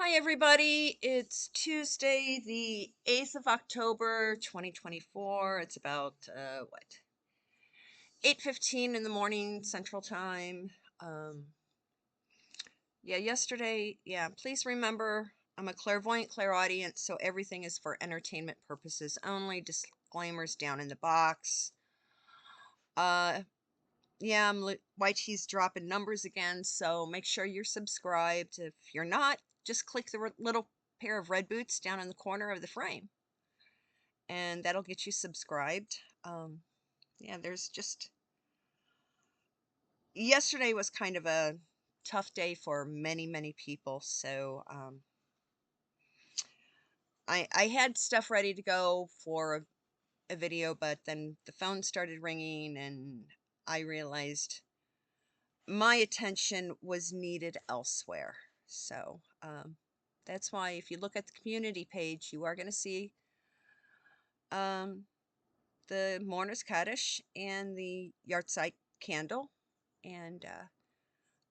Hi, everybody. It's Tuesday, the 8th of October, 2024. It's about, 8:15 in the morning Central Time. Um, please remember I'm a clairvoyant clairaudient, so everything is for entertainment purposes only. Disclaimers down in the box. Uh, White Tea's dropping numbers again, so make sure you're subscribed. If you're not, just click the little pair of red boots down in the corner of the frame, and that'll get you subscribed. There's just yesterday was kind of a tough day for many people, so I had stuff ready to go for a video, but then the phone started ringing, and I realized my attention was needed elsewhere. So that's why if you look at the community page, you are going to see um, the Mourner's Kaddish and the Yahrzeit candle. And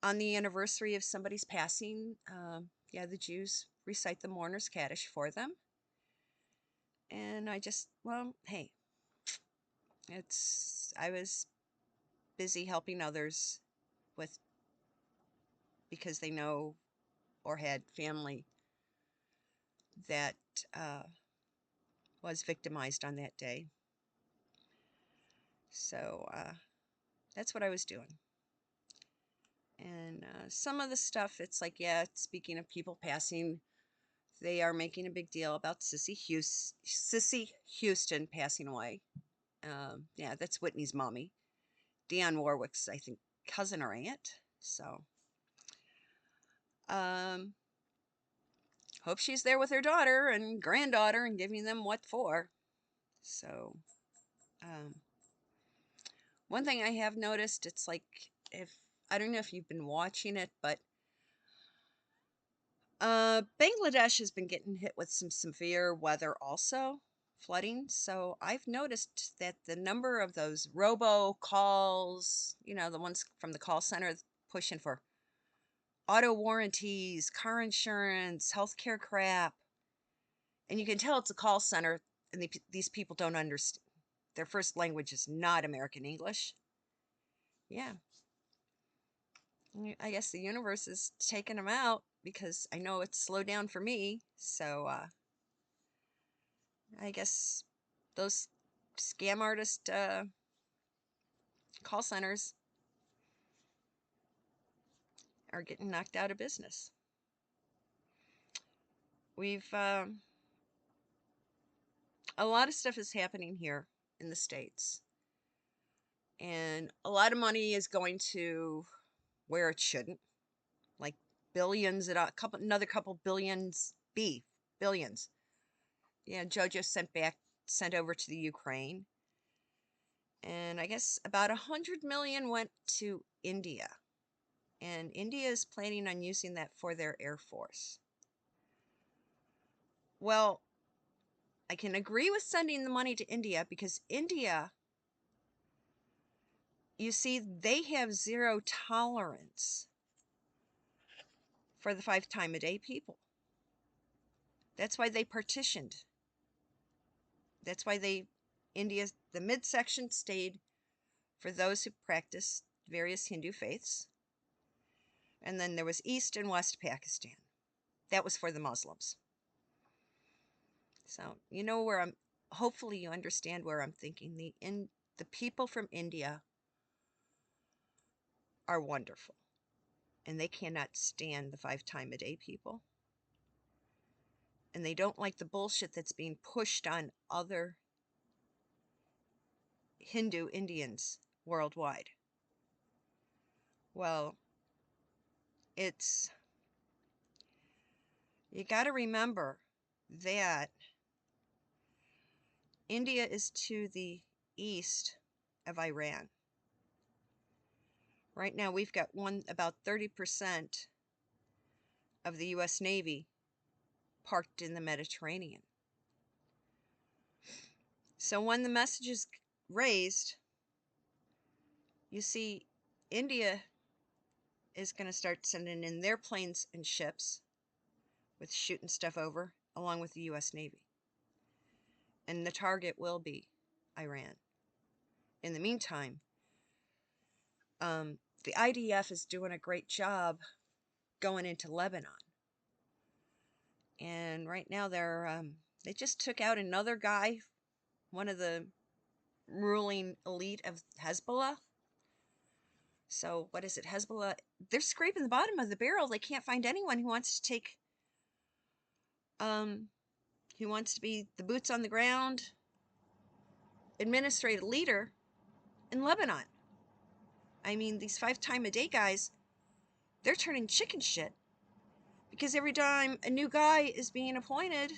on the anniversary of somebody's passing, the Jews recite the Mourner's Kaddish for them. And hey, I was busy helping others with because they know or had family that uh, was victimized on that day. So that's what I was doing. And some of the stuff, it's like, speaking of people passing, they are making a big deal about Sissy Houston passing away. That's Whitney's mommy. Dionne Warwick's, I think, cousin or aunt. So, um, hope she's there with her daughter and granddaughter and giving them what for. So, um, one thing I have noticed, it's like, if I don't know if you've been watching it, but Bangladesh has been getting hit with some severe weather also, flooding. So I've noticed that the number of those robo calls, the ones from the call center pushing for auto warranties, car insurance, healthcare crap, and you can tell it's a call center, and these people don't understand. Their first language is not American English. Yeah, I guess the universe is taking them out because I know it's slowed down for me. So I guess those scam artist call centers are getting knocked out of business. We've a lot of stuff is happening here in the States, and a lot of money is going to where it shouldn't, like billions and another couple billions. Yeah, JoJo sent over to the Ukraine, and I guess about 100 million went to India, and India is planning on using that for their Air Force. Well, I can agree with sending the money to India because India, you see, they have zero tolerance for the 5 time a day people. That's why they partitioned. That's why the midsection stayed for those who practiced various Hindu faiths. And then there was East and West Pakistan. That was for the Muslims. So, hopefully you understand where I'm thinking. The people from India are wonderful, and they cannot stand the 5 time a day people. And they don't like the bullshit that's being pushed on other Hindu Indians worldwide. Well, you got to remember that India is to the east of Iran. Right now, we've got about 30% of the U.S. Navy parked in the Mediterranean. So when the message is raised, you see, India is going to start sending in their planes and ships with shooting stuff over, along with the U.S. Navy. And the target will be Iran. In the meantime, the IDF is doing a great job going into Lebanon. And right now they just took out another guy, one of the ruling elite of Hezbollah. So what is it, Hezbollah? They're scraping the bottom of the barrel. They can't find anyone who wants to take, who wants to be the boots on the ground administrative leader in Lebanon. I mean, these 5-time-a-day guys, they're turning chicken shit. Because every time a new guy is being appointed,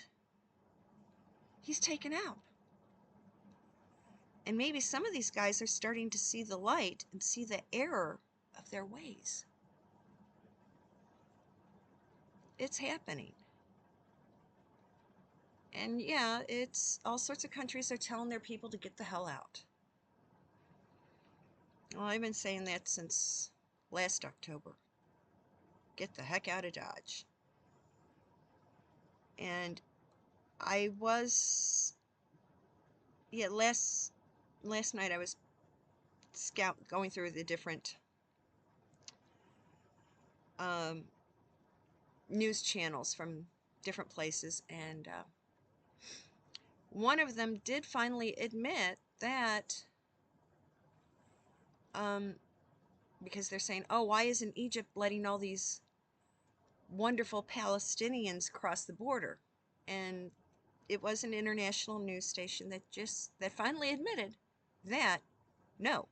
he's taken out. And maybe some of these guys are starting to see the light and see the error of their ways. It's happening. And yeah, it's all sorts of countries are telling their people to get the hell out. Well, I've been saying that since last October. Get the heck out of Dodge. And I was, yeah, last night I was going through the different news channels from different places, and one of them did finally admit that, because they're saying, oh, why isn't Egypt letting all these wonderful Palestinians cross the border? And it was an international news station that finally admitted that, no,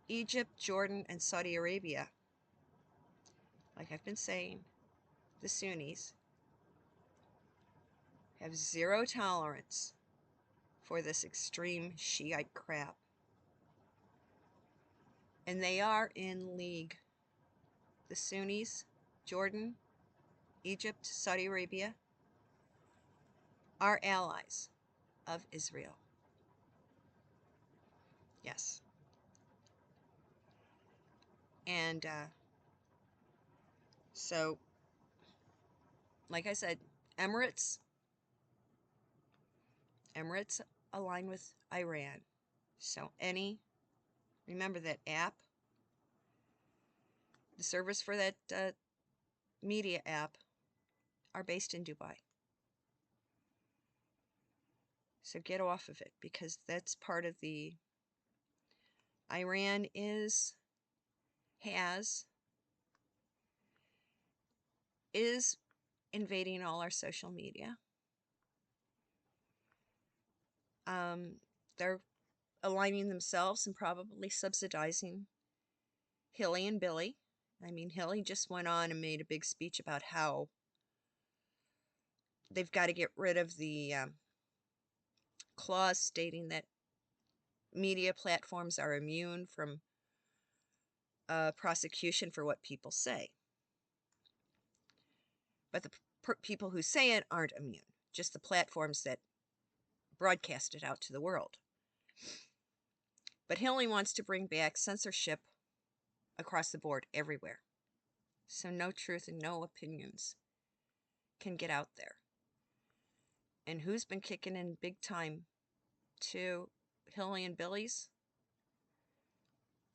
Egypt, Jordan, and Saudi Arabia, like I've been saying, the Sunnis, have zero tolerance for this extreme Shiite crap. And they are in league. The Sunnis, Jordan, Egypt, Saudi Arabia, are allies of Israel. Yes. And so, like I said, Emirates align with Iran. So remember that app, the servers for that media app are based in Dubai. So get off of it, because that's part of the, Iran is invading all our social media. They're aligning themselves and probably subsidizing Hilly and Billy. I mean, Hilly just went on and made a big speech about how they've got to get rid of the clause stating that media platforms are immune from prosecution for what people say. But the people who say it aren't immune, just the platforms that broadcast it out to the world. But Hilly wants to bring back censorship across the board everywhere. So no truth and no opinions can get out there. And who's been kicking in big time to Hilly and Billy's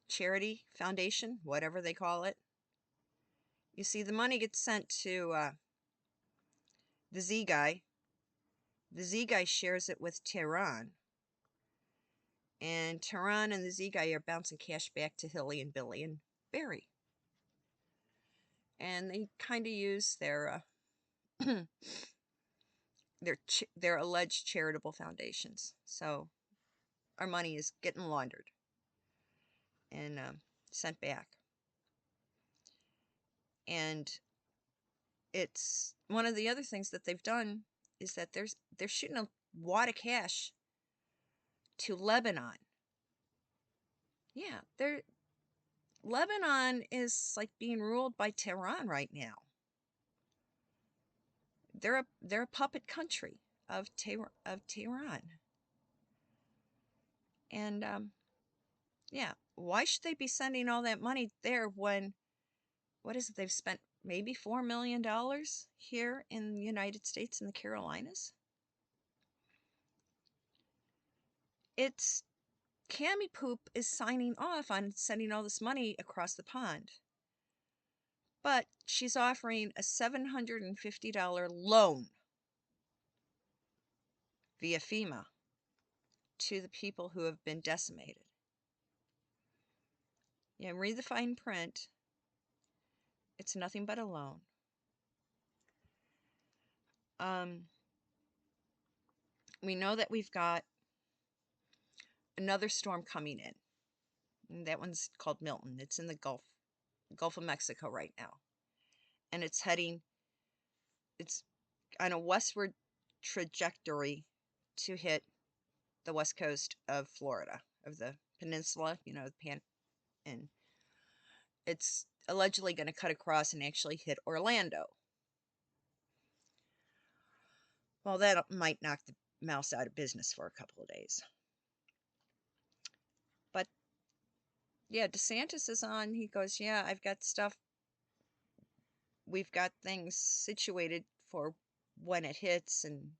charity foundation, whatever they call it? You see, the money gets sent to the Z guy. The Z guy shares it with Tehran. And Tehran and the Z guy are bouncing cash back to Hilly and Billy and Barry. And they kind of use their their alleged charitable foundations. So our money is getting laundered and sent back. And it's one of the other things that they've done is that they're shooting a wad of cash to Lebanon. Yeah, Lebanon is like being ruled by Tehran right now. They're a puppet country of Tehran. And yeah, why should they be sending all that money there when what is it? They've spent maybe $4 million here in the United States in the Carolinas. It's Cami Poop is signing off on sending all this money across the pond. But she's offering a $750 loan via Fema to the people who have been decimated. Yeah, read the fine print. It's nothing but a loan. We know that we've got another storm coming in. And that one's called Milton. It's in the Gulf of Mexico right now. And it's on a westward trajectory to hit the west coast of Florida, of the peninsula, and it's allegedly going to cut across and actually hit Orlando. Well, that might knock the mouse out of business for a couple of days. But yeah, DeSantis is on. He goes, yeah, I've got stuff. We've got things situated for when it hits and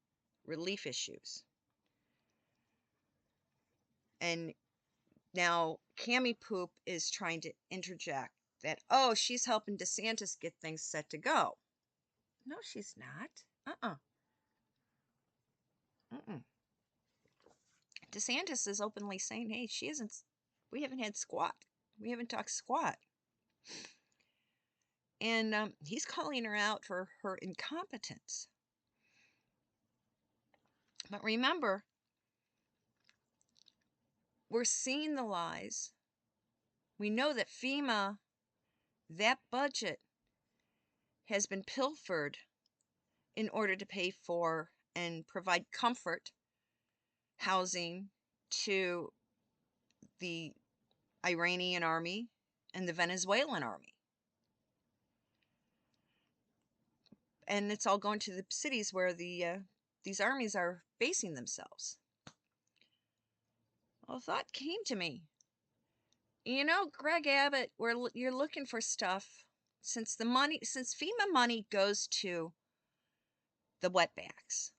relief issues. And now Cami Poop is trying to interject that, oh, she's helping DeSantis get things set to go. No, she's not. DeSantis is openly saying, hey, we haven't had squat. We haven't talked squat. And he's calling her out for her incompetence. But remember, we're seeing the lies. We know that FEMA, that budget, has been pilfered in order to pay for and provide comfort, housing to the Iranian army and the Venezuelan army. And it's all going to the cities where these armies are basing themselves. Well, a thought came to me. Greg Abbott, you're looking for stuff since FEMA money goes to the wetbacks.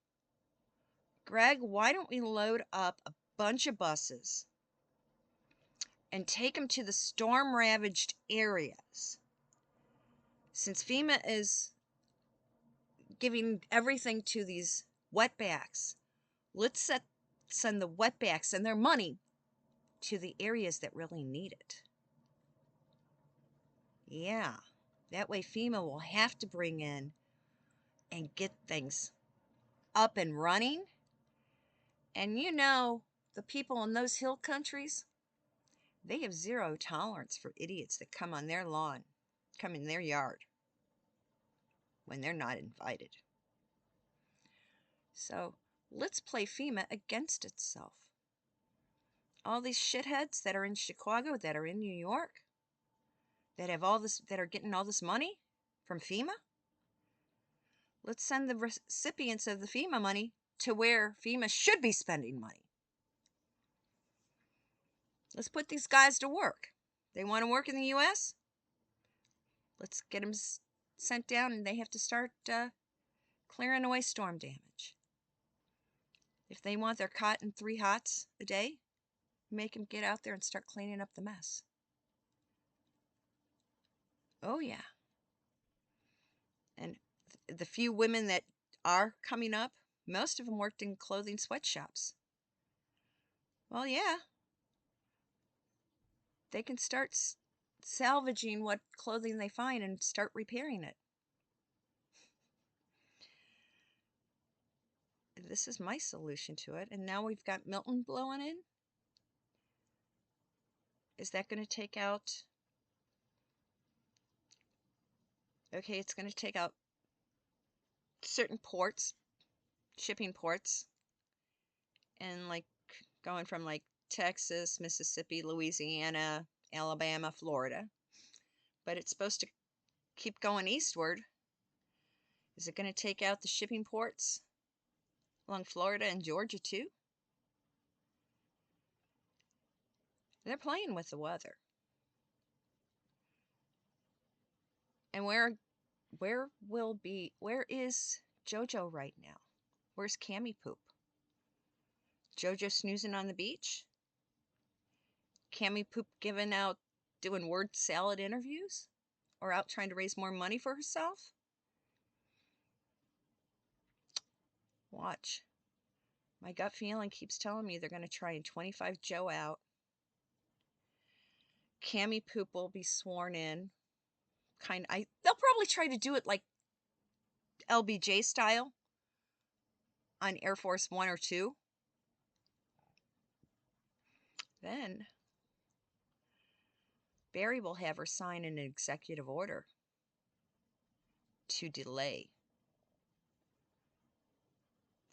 Greg, why don't we load up a bunch of buses and take them to the storm-ravaged areas? Since FEMA is giving everything to these wetbacks, let's send the wetbacks and their money to the areas that really need it. Yeah, that way FEMA will have to bring in and get things up and running. And the people in those hill countries, they have zero tolerance for idiots that come on their lawn, come in their yard when they're not invited. So let's play FEMA against itself. All these shitheads that are in Chicago, that are in New York, that have all this, that are getting all this money from FEMA, let's send the recipients of the FEMA money to where FEMA should be spending money. Let's put these guys to work. They want to work in the U.S.? Let's get them sent down, and they have to start clearing away storm damage. If they want their cot in 3 hots a day, make them get out there and start cleaning up the mess. Oh, yeah. And the few women that are coming up, most of them worked in clothing sweatshops. Well, yeah. They can start salvaging what clothing they find and start repairing it. This is my solution to it. And now we've got Milton blowing in. Is that going to take out? Okay, it's going to take out certain ports, shipping ports, and going from Texas, Mississippi, Louisiana, Alabama, Florida. But it's supposed to keep going eastward. Is it going to take out the shipping ports along Florida and Georgia too? They're playing with the weather. And where is JoJo right now? Where's Cammy Poop? JoJo snoozing on the beach? Cammy Poop doing word salad interviews? Or out trying to raise more money for herself? Watch. My gut feeling keeps telling me they're going to try and 25 Joe out. Cammy Poop will be sworn in. They'll probably try to do it like LBJ style on Air Force One or Two. Then Barry will have her sign an executive order to delay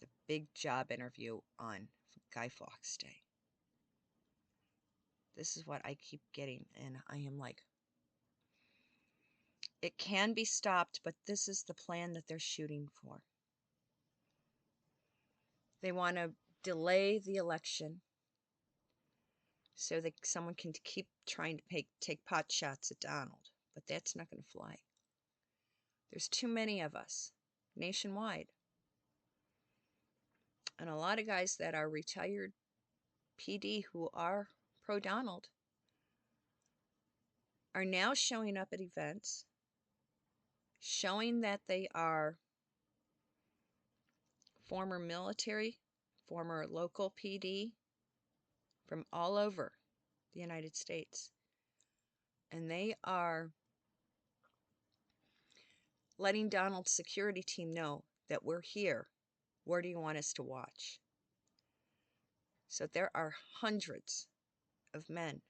the big job interview on Guy Fawkes Day. This is what I keep getting, and I am like, it can be stopped, but this is the plan that they're shooting for. They want to delay the election so that someone can keep trying to take pot shots at Donald, but that's not going to fly. There's too many of us nationwide. And a lot of guys that are retired PD who are pro-Donald are now showing up at events, showing that they are former military, former local PD from all over the United States. And they are letting Donald's security team know that we're here. Where do you want us to watch? So there are hundreds of men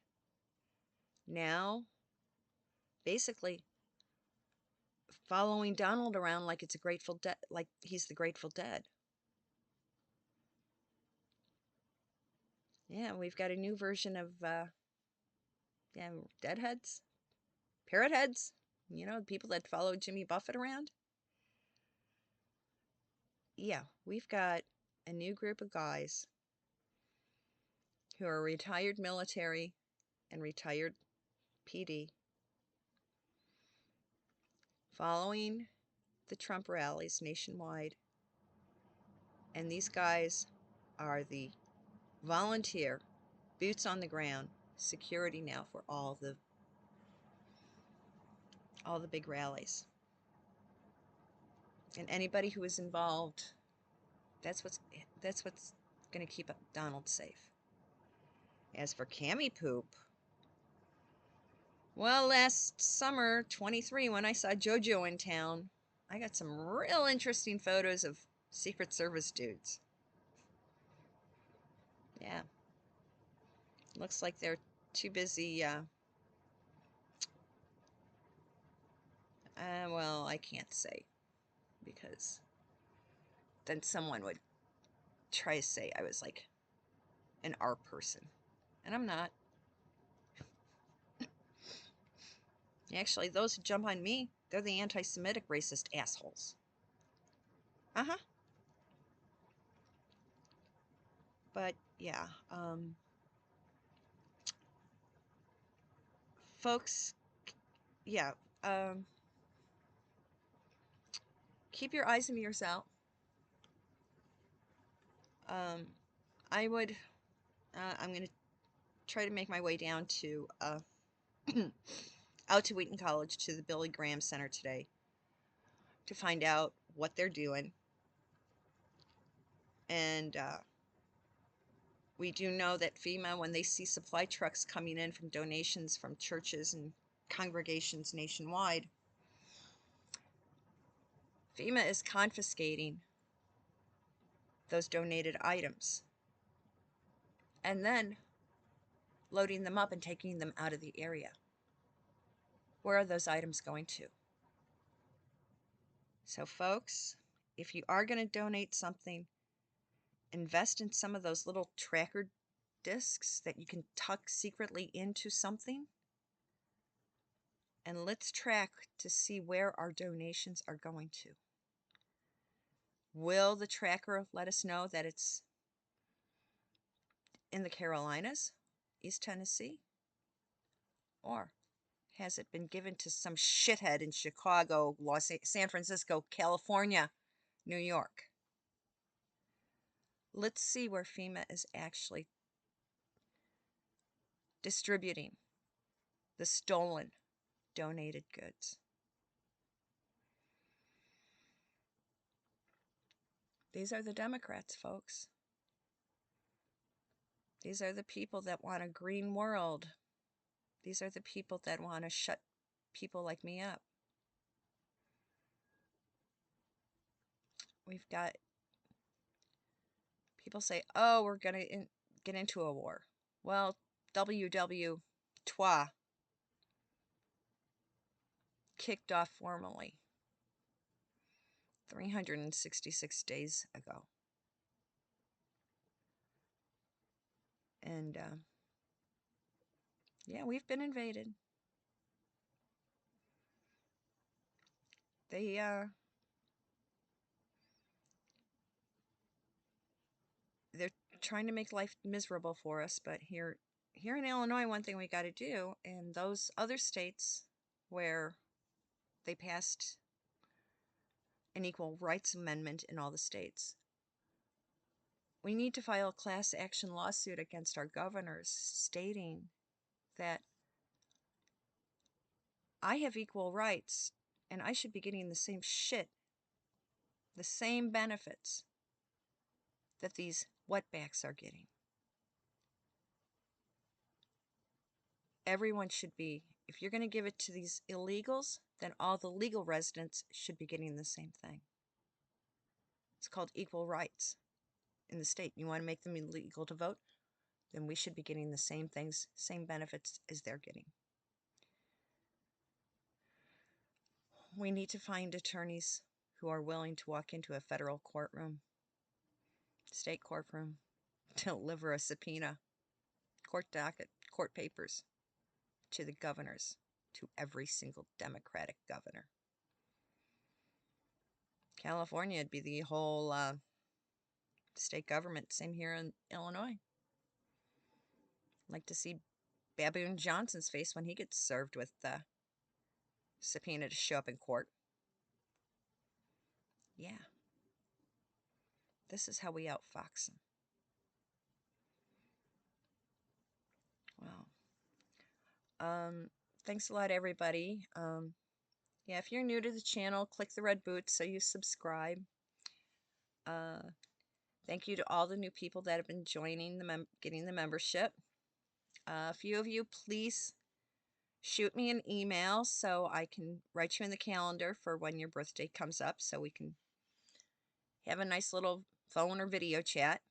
now basically following Donald around like it's like he's the Grateful Dead. Yeah, we've got a new version of deadheads, parrot heads. You know, people that follow Jimmy Buffett around. Yeah, we've got a new group of guys who are retired military and retired PD following the Trump rallies nationwide. And these guys are the volunteer, boots on the ground security now for all the big rallies. And anybody who is involved, that's what's going to keep Donald safe. As for Cammy Poop, well, last summer, 23, when I saw JoJo in town, I got some real interesting photos of Secret Service dudes. Yeah. Looks like they're too busy, well, I can't say, because then someone would try to say I was like an art person, and I'm not. Actually, those who jump on me, they're the anti-Semitic racist assholes. Uh-huh. But, yeah, folks, yeah, keep your eyes and ears out. I'm going to try to make my way down to, out to Wheaton College, to the Billy Graham Center today, to find out what they're doing. And we do know that FEMA, when they see supply trucks coming in from donations from churches and congregations nationwide, FEMA is confiscating those donated items and then loading them up and taking them out of the area. Where are those items going to? So, folks, if you are going to donate something, invest in some of those little tracker discs that you can tuck secretly into something. And let's track to see where our donations are going to. Will the tracker let us know that it's in the Carolinas, East Tennessee, or has it been given to some shithead in Chicago, San Francisco, California, New York? Let's see where FEMA is actually distributing the stolen donated goods. These are the Democrats, folks. These are the people that want a green world. These are the people that want to shut people like me up. We've got people say, oh, we're going to get into a war. Well, WW Twa kicked off formally 366 days ago. And yeah, we've been invaded. They're trying to make life miserable for us, but here in Illinois, one thing we got to do, in those other states where they passed an equal rights amendment in all the states, we need to file a class action lawsuit against our governors stating that I have equal rights and I should be getting the same shit, the same benefits that these wetbacks are getting. Everyone should be, if you're going to give it to these illegals, then all the legal residents should be getting the same thing. It's called equal rights in the state. You want to make them illegal to vote? Then we should be getting the same things, same benefits as they're getting. We need to find attorneys who are willing to walk into a federal courtroom, state courtroom, deliver a subpoena, court docket, court papers to the governors, to every single Democratic governor. California would be the whole state government. Same here in Illinois. Like to see Baboon Johnson's face when he gets served with the subpoena to show up in court. Yeah. This is how we outfox them. Wow. Thanks a lot, everybody. Yeah, if you're new to the channel, click the red boot so you subscribe. Thank you to all the new people that have been joining getting the membership. A few of you, please shoot me an email so I can write you in the calendar for when your birthday comes up so we can have a nice little phone or video chat.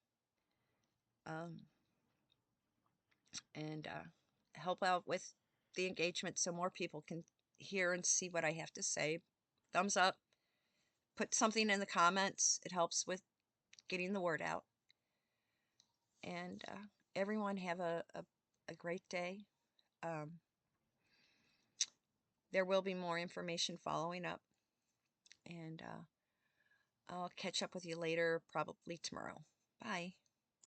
And help out with the engagement so more people can hear and see what I have to say. Thumbs up. Put something in the comments. It helps with getting the word out. And everyone have a great day. There will be more information following up. And I'll catch up with you later, probably tomorrow. Bye.